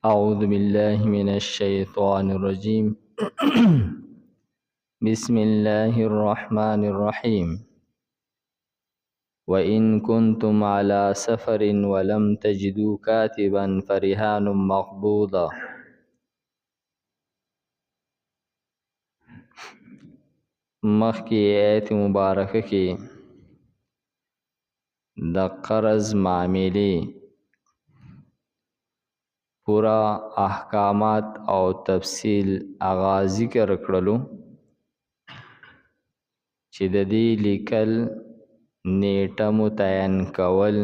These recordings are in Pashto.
أعوذ بالله من الشيطان الرجيم بسم الله الرحمن الرحيم وإن كنتم على سفر ولم تجدوا كاتبا فرهان مقبوضة مخکی آیت مبارکه کی د قرض معاملې پورا احکامات او تفصیل اغا ذکر کړلو چې د دې لیکل نیټه متعین کول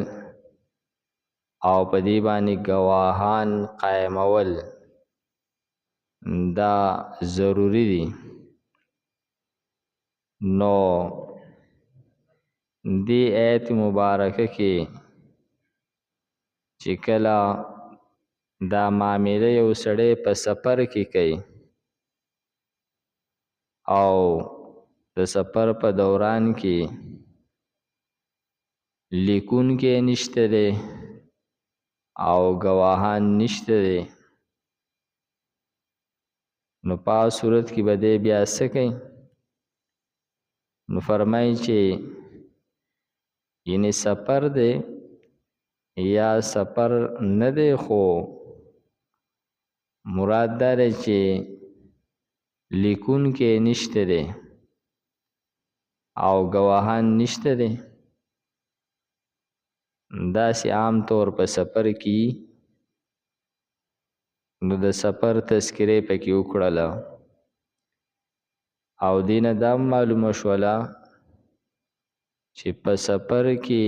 او په دې باندې گواهان قائمول دا ضروری دي. نو دی آیت مبارکه کې چې کله دا معامله یو سړی په سفر کې کوي او د سفر په دوران کې لیکون کې نشته دی او گواهان نشته دی، نو په صورت کې به دی بیا څه کوي؟ نو فرمایي چې یعنی سفر دی یا سفر نه دی، خو مراد دا دی چې لیکون کې نشته دی او گواهان نشته دی. داسې عام طور په سفر کې نو د سفر تذکره پکې وکړله او دینه دا معلومه شوله چې په سفر کې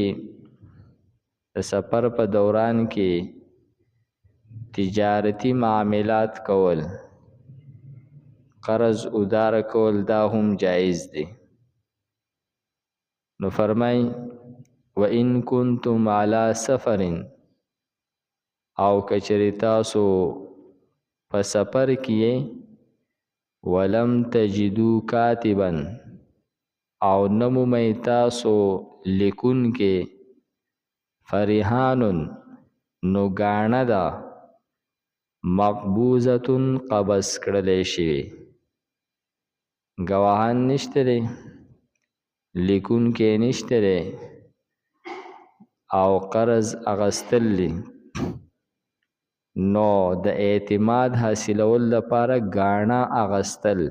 د سفر په دوران کې تجارتی معاملات کول، قرض ادار کول دا هم جایز دی. نو فرمای وَإِن كُنتُمْ عَلَى سَفَرٍ، او کچری تاسو په سفر کې ولم تجدو کاتبا او نمومی تاسو لیکون کې فرحانن نو گاڼه ده مقبوضتن قبض کړلی شوی، گواهان نشته دی، لیکون کې نشته دی او قرض اغستل دی، نو د اعتماد حاصلول لپاره گاڼه اغستل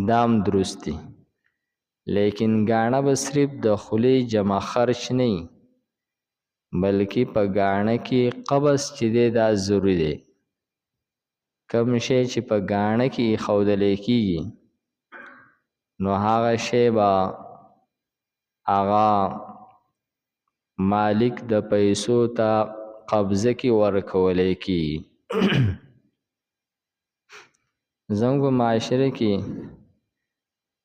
دام درستی، لیکن گاڼه به صرف د خولې جمع خرچ نه بلکې په گاڼه کې قبض چې دی دا ضروري دی. کم شی چې په گاڼه کې ایښودلی کېږي نو هغه شی به هغه مالک د پیسو ته قبضه کې ورکولی کېږي. زموږ په معاشره کې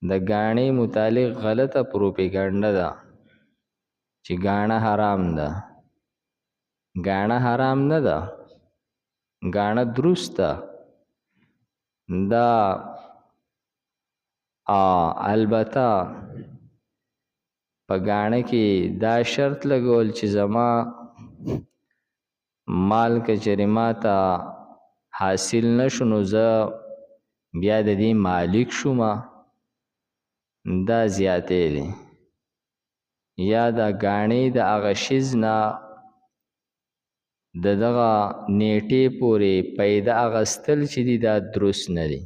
د گاڼې متعلق غلطه پروپیګنډه ده چې گاڼه حرام ده. گاڼه حرام نه ده، گاڼه درست ده. دا البته په گاڼه کې دا شرط لګول چې زما مال کچری ما ته حاصل نشو نو زه بیا د دې مالک شوم، دا زیاتې دی. یا د گاڼې د هغه شیز نه د دغه نیټې پورې پیدا اغستل چې دی دا درست نه دی.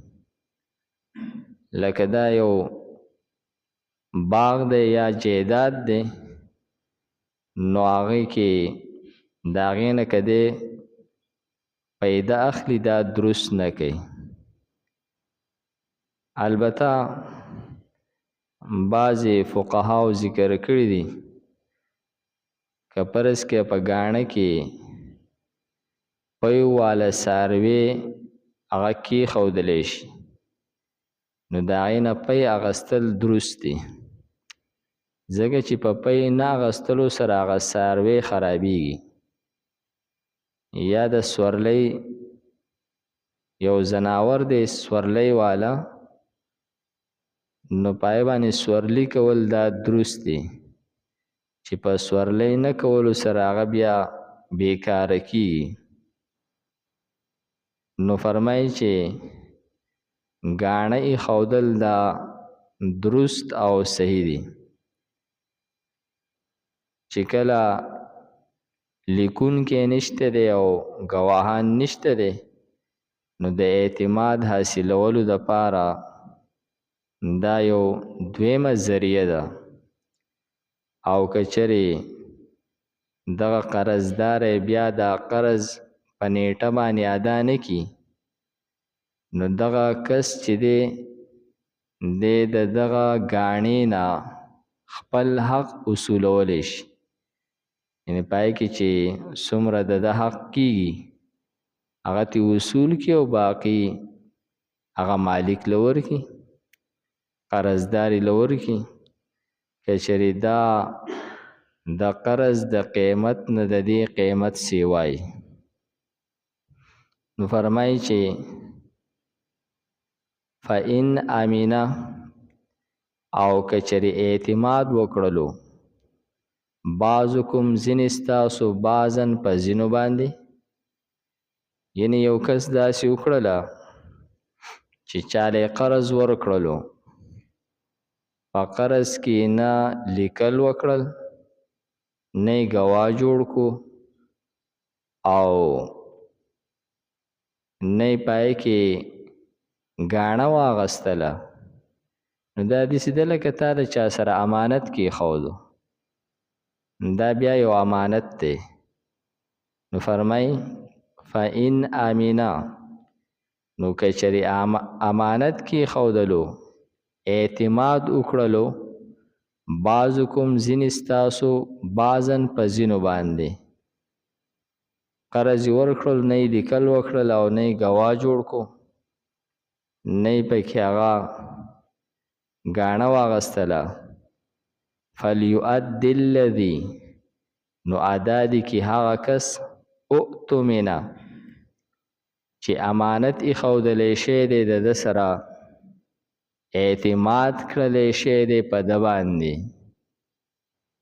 لکه دا یو باغ دی یا جیداد دی، نو هغې کې د هغې نه که دی پیدا اخلي دا درست نه کوي. البته بعضې فقهاو ذکر کړي دي که فرض کې په گاڼه کې پی والا څاروی هغه کېښودلی شي نو د هغې نه پی اغستل درست دی، ځکه چې په پی نه اغستلو سره هغه څاروی خرابېږي. یا د سورلۍ یو ځناور دی سورلۍ والا، نو پای باندې سورلی کول دا درست دی چې په سورلۍ نه کولو سره هغه بیا بیکاره کېږي. نو فرمایي چې ګاڼه ایښودل دا درست او صحیح دي چې کله لیکونکی نشته دی او ګواهان نشته دی نو د اعتماد حاصلولو دپاره دا یو دویمه ذریعه ده او که چرې دغه قرضدار بیا دا قرض په نیټه باندې ادا نه کي نو دغه کس چې دی د دغه ګاڼې نه خپل حق اصولولی شي یعنې پای کې چې څومره د حق کیږي هغه تی اصول کی او باقی هغه مالک لور کی قرضداري لور کی که چېرې دا د قرض د قیمت نه د دې قیمت سیوای نو فرمایي چې فإن امینه او که چېرې اعتماد وکړلو بعضکم ځینې ستاسو بعضن په ځینو باندې یعنی یو کس داسې وکړله چې چاله قرض ورکړلو په قرض کې نه لیکل وکړل نه ګواه جوړ کو او نه پای کې ګاڼه واغستله نو دا داسې ده لکه تا د چا سره امانت کې ښودو دا بیا یو امانت دی نو فرمایي فإن آمینا نو که چېرې امانت کې ښودلو اعتماد وکړلو بعضکم ځینې ستاسو بعضن په ځینو باندې قرض یې ورکړل نه یې لیکل وکړل او نه یې ګواه جوړ کو نه یې پکې هغه ګاڼه واغستله فلیؤدي الذي نو ادا دي کې هغه کس اؤتمنه چې امانت ایښودلی شی دی د ده سره اعتماد کړلی شی دی په ده باندې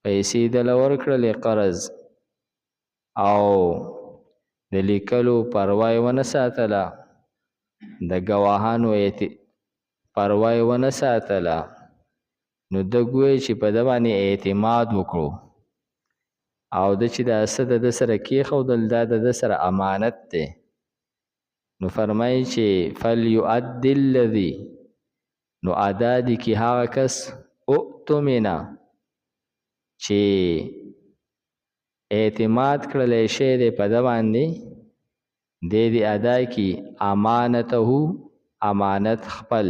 پیسې دله ورکړلې قرض او د لیکلو پروا یې ونه ساتله د ګواهانو پروا یې ونه ساتله نو ده ګوی چې په ده باندې اعتماد وکړو او ده چې دا څه د ده سره کېښودل دا د ده سره امانت دی نو فرمایي چې فلیؤدي الذي نو ادا دي کې هغه کس اؤتمنه چې اعتماد کړلی شی دی په ده باندې دی دې ادا کي امانته امانت خپل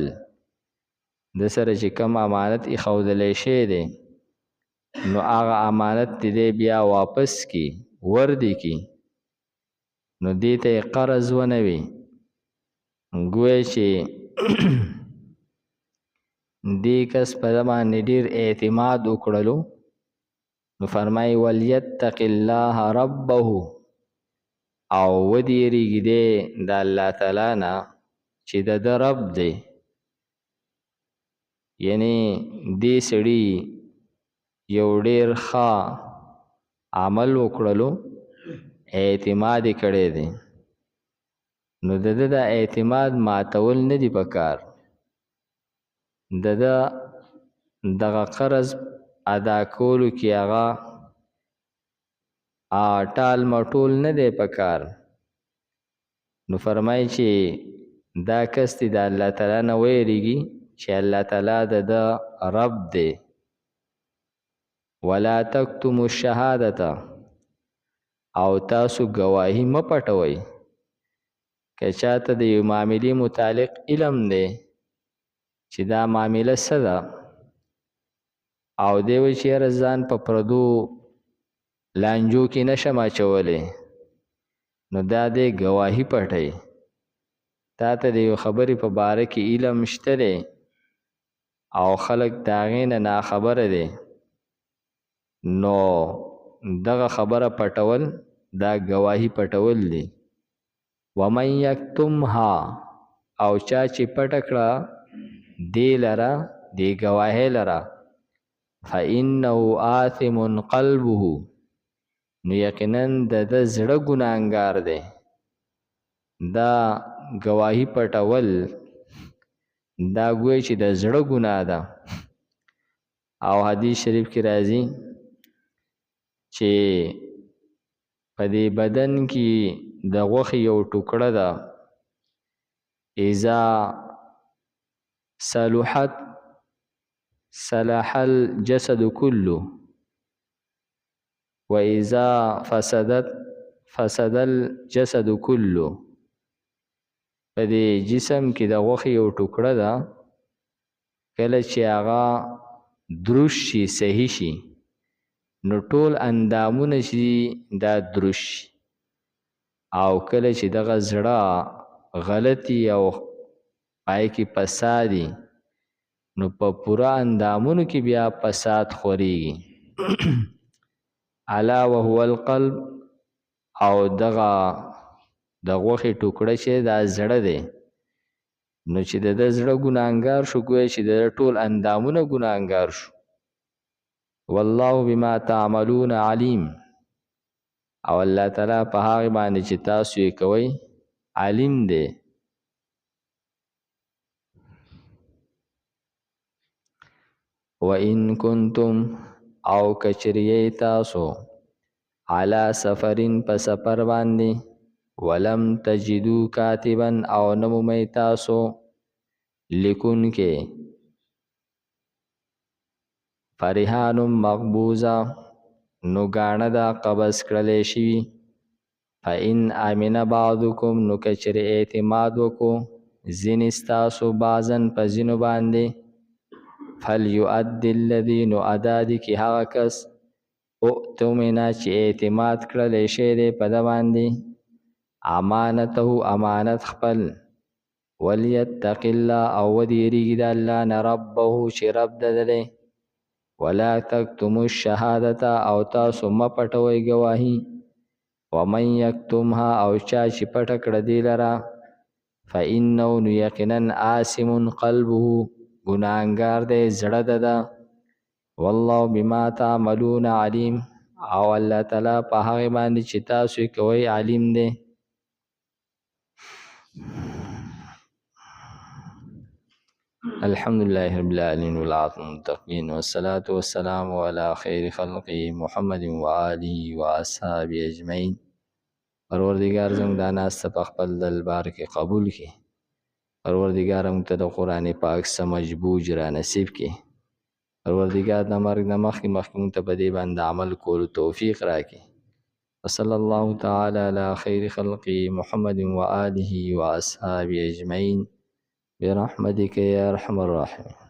د سره چې کم امانت ایښودلی شی دی نو هغه امانت دی بیا واپس کی وردی کی نو دې ته یې قرض ونه وي ګویا چې دې کس په ده باندې ډېر اعتماد وکړلو نو فرمایي ولیتق الله ربه او ودیریږي دی د الله تعالی نه چې د ده رب دی یعنی دې سړي یو ډېر ښه عمل وکړلو اعتماد یې کړی دی نو د ده د اعتماد ماتول نه دي پکار د ده دغه قرض ادا کولو کې هغه ټال مټول نه دی پکار نو فرمایي چې دا کس دی د الله تعالی نه ویریږي چې الله تعالی د ده رب دی ولا تکتموا الشهادته او تاسو گواهی مه پټوئ که چاته د یو معاملې متعلق علم دی چې دا معامله څه ده او دی وایي چې یاره ځان په پردو لانجو کې نشم اچولی نو دا دی گواهی پټئ تا ته د یو خبرې په باره کې علم شته دی او خلک د هغې نه ناخبره دی نو دغه خبره پټول دا گواهی پټول دی ومن یکتمها او چا چې پټه کړه دې لره دې گواهۍ لره فإنه آثم قلبه نو یقینا د ده زړه ګناهګار دی دا گواهی پټول دا ګوی چې د زړه ګناه ده. او حدیث شریف کې راځي چې په دې بدن کې د غوښې یو ټوکړه ده، اذا صلحت صلح الجسد كله واذا فسدت فسد الجسد كله. په دې جسم کې د غوښې یو ټوکړه ده، کله چې هغه دروش شي، صحیح شي، نو ټول اندامونه شي دا دروش شي. او کله چې دغه زړه غلطي او پای کې فسادي، نو په پورا اندامونو کې بیا فساد خوريږي. الا وهو القلب، او دغه د غوښې ټوکړه چې دا زړه دی، نو چې د زړه ګناهګار شو، ګویا چې د ټول اندامونه ګناهګار شو. والله بما تعملون علیم، او الله تعالی په هغه باندې چې تاسو یې کوئ علیم دی. وَإِن كُنتُمْ، او کچریه تاسو علی سفرین په سفر باندې، ولم تجدو کاتبا، او نمومی تاسو لیکون کې، فرحان مقبوضه، نو گاڼه دا قبض کړلی شوي. فإن آمن بعضکم، نو کچری اعتماد وکو ځینې ستاسو بعضن په ځینو باندې، فلیؤدي الذي، نو ادا دي کې هغه کس، اؤتمنا چې اعتماد کړلی شی دی په ده باندې، امانته امانت خپل، ولیتق الله، او ودیریږي د الله نه، ربه چې رب د دی، ولا تکتموا الشهادته، او تاسو مه پټوئ ګواهي، ومن یکتمها، او چا چې پټه کړه دې لره، فإنه، نو یقینا آثم قلبه، ګناهګار دی زړه ده. والله بما تعملون علیم، او الله تعالی په هغه باندې چې تاسو یې کوئ علیم دی. الحمد لله رب العالمين والعاقبة للمتقين، والصلاة والسلام على خير خلقه محمد وآله وأصحابه أجمعين. پروردگار زموږ دا ناسته په خپل دربار کې قبول کړي. پروردگار موږ ته د قرآن پاک سمجھ بوجھ را نصیب کړي. پروردگار د مرګ نه مخکې موږ ته په دې باندې عمل کولو توفیق راکړي. وصلی الله تعالی علی خیر خلقه محمد وآله وأصحابه أجمعين برحمتك يا أرحم الراحمين.